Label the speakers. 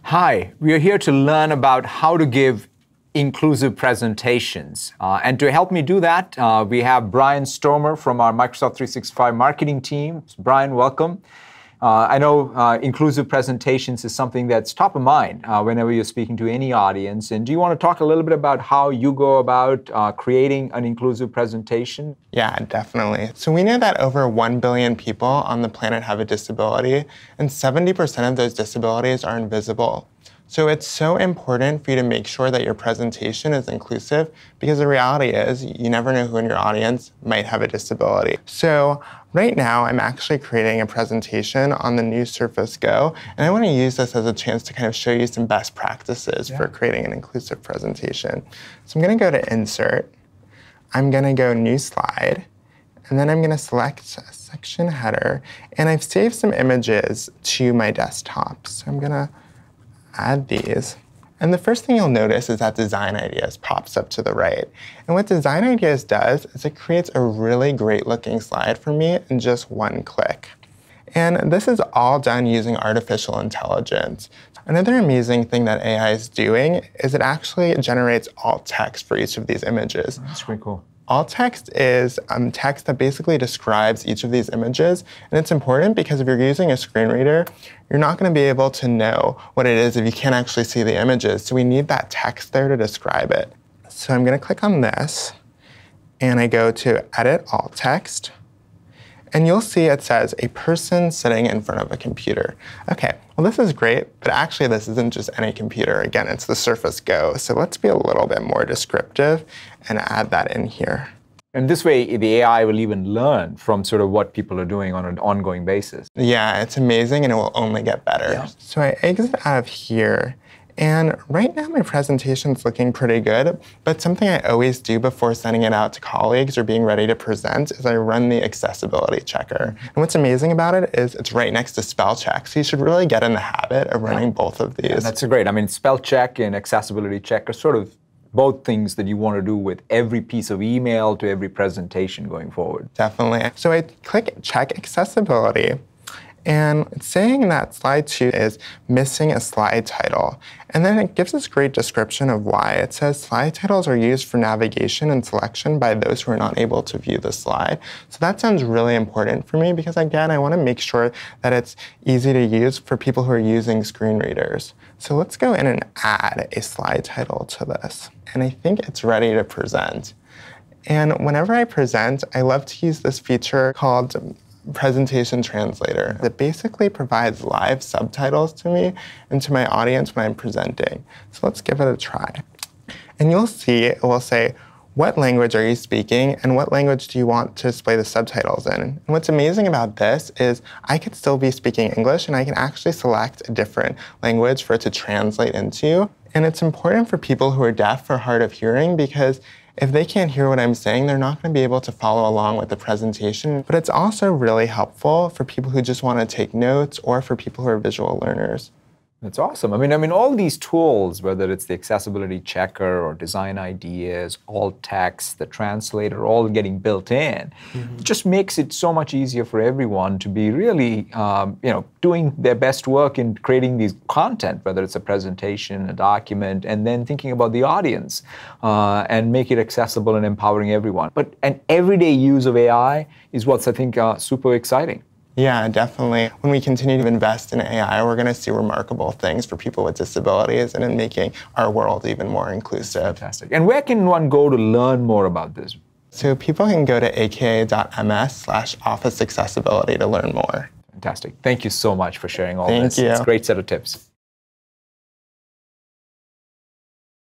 Speaker 1: Hi, we are here to learn about how to give inclusive presentations. And to help me do that, we have Brian Stormer from our Microsoft 365 marketing team. Brian, welcome. I know inclusive presentations is something that's top of mind whenever you're speaking to any audience. And do you want to talk a little bit about how you go about creating an inclusive presentation?
Speaker 2: Yeah, definitely. So we know that over 1 billion people on the planet have a disability, and 70% of those disabilities are invisible. So it's so important for you to make sure that your presentation is inclusive, because the reality is you never know who in your audience might have a disability. So right now, I'm actually creating a presentation on the new Surface Go, and I want to use this as a chance to kind of show you some best practices for creating an inclusive presentation. So I'm going to go to Insert. I'm going to go New Slide, and then I'm going to select a section header, and I've saved some images to my desktop. So I'm going to add these. And the first thing you'll notice is that Design Ideas pops up to the right. And what Design Ideas does is it creates a really great looking slide for me in just one click. And this is all done using artificial intelligence. Another amazing thing that AI is doing is it actually generates alt text for each of these images.
Speaker 1: That's pretty cool.
Speaker 2: Alt text is text that basically describes each of these images. And it's important because if you're using a screen reader, you're not going to be able to know what it is if you can't actually see the images. So we need that text there to describe it. So I'm going to click on this, and I go to Edit Alt Text. And you'll see it says, a person sitting in front of a computer. OK, well, this is great, but actually this isn't just any computer. Again, it's the Surface Go. So let's be a little bit more descriptive and add that in here.
Speaker 1: And this way, the AI will even learn from sort of what people are doing on an ongoing basis.
Speaker 2: Yeah, it's amazing, and it will only get better.
Speaker 1: Yeah.
Speaker 2: So I exit out of here. And right now, my presentation's looking pretty good, but something I always do before sending it out to colleagues or being ready to present is I run the accessibility checker. And what's amazing about it is it's right next to spell check, so you should really get in the habit of running both of these.
Speaker 1: Yeah, that's great. I mean, spell check and accessibility check are sort of both things that you want to do with every piece of email to every presentation going forward.
Speaker 2: Definitely. So I click Check Accessibility. And it's saying that slide 2 is missing a slide title. And then it gives us a great description of why. It says slide titles are used for navigation and selection by those who are not able to view the slide. So that sounds really important for me because, again, I want to make sure that it's easy to use for people who are using screen readers. So let's go in and add a slide title to this. And I think it's ready to present. And whenever I present, I love to use this feature called Presentation Translator that basically provides live subtitles to me and to my audience when I'm presenting. So let's give it a try. And you'll see it will say, what language are you speaking and what language do you want to display the subtitles in? And what's amazing about this is I could still be speaking English and I can actually select a different language for it to translate into. And it's important for people who are deaf or hard of hearing because if they can't hear what I'm saying, they're not going to be able to follow along with the presentation. But it's also really helpful for people who just want to take notes or for people who are visual learners.
Speaker 1: That's awesome. I mean, all these tools, whether it's the accessibility checker or Design Ideas, alt text, the translator, all getting built in, just makes it so much easier for everyone to be really, doing their best work in creating these content, whether it's a presentation, a document, and then thinking about the audience and make it accessible and empowering everyone. But an everyday use of AI is what's, I think, super exciting.
Speaker 2: Yeah, definitely. When we continue to invest in AI, we're going to see remarkable things for people with disabilities and in making our world even more inclusive.
Speaker 1: Fantastic. And where can one go to learn more about this?
Speaker 2: So people can go to aka.ms/office accessibility to learn more.
Speaker 1: Fantastic. Thank you so much for sharing all
Speaker 2: Thank
Speaker 1: this.
Speaker 2: you.
Speaker 1: It's a great set of tips.